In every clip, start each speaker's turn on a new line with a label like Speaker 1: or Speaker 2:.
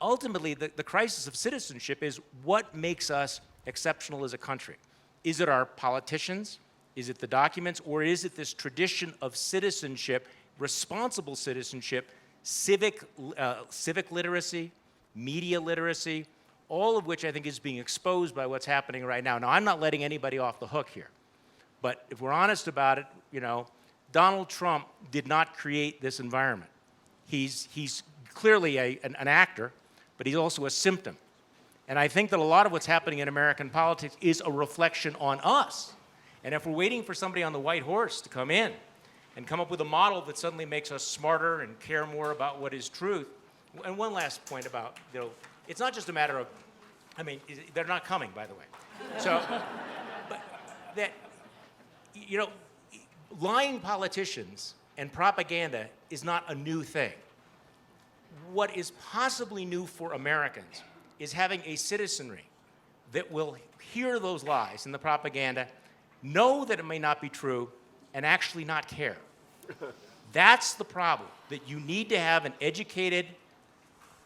Speaker 1: ultimately, the crisis of citizenship is what makes us exceptional as a country. Is it our politicians? Is it the documents? Or is it this tradition of citizenship, responsible citizenship, civic literacy, media literacy, all of which I think is being exposed by what's happening right now. Now, I'm not letting anybody off the hook here. But if we're honest about it, Donald Trump did not create this environment. He's clearly an actor, but he's also a symptom. And I think that a lot of what's happening in American politics is a reflection on us. And if we're waiting for somebody on the white horse to come in and come up with a model that suddenly makes us smarter and care more about what is truth, and one last point about, it's not just a matter of, they're not coming, by the way. So, but that, lying politicians and propaganda is not a new thing. What is possibly new for Americans is having a citizenry that will hear those lies and the propaganda, know that it may not be true, and actually not care. That's the problem, that you need to have an educated,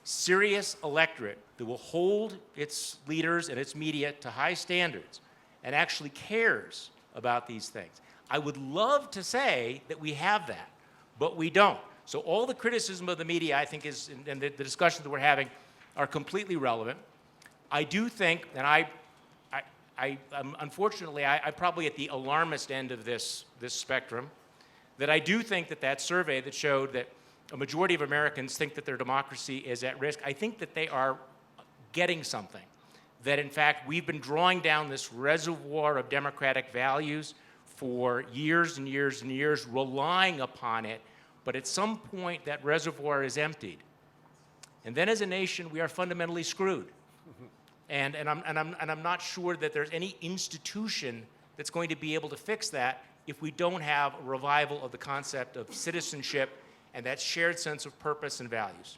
Speaker 1: serious electorate that will hold its leaders and its media to high standards and actually cares about these things. I would love to say that we have that, but we don't. So all the criticism of the media, I think, and the discussions that we're having are completely relevant. I do think, and unfortunately, I'm probably at the alarmist end of this spectrum, that I do think that survey that showed that a majority of Americans think that their democracy is at risk, I think that they are getting something. That, in fact, we've been drawing down this reservoir of democratic values for years and years and years, relying upon it, but at some point that reservoir is emptied. And then as a nation, we are fundamentally screwed. And I'm not sure that there's any institution that's going to be able to fix that if we don't have a revival of the concept of citizenship and that shared sense of purpose and values.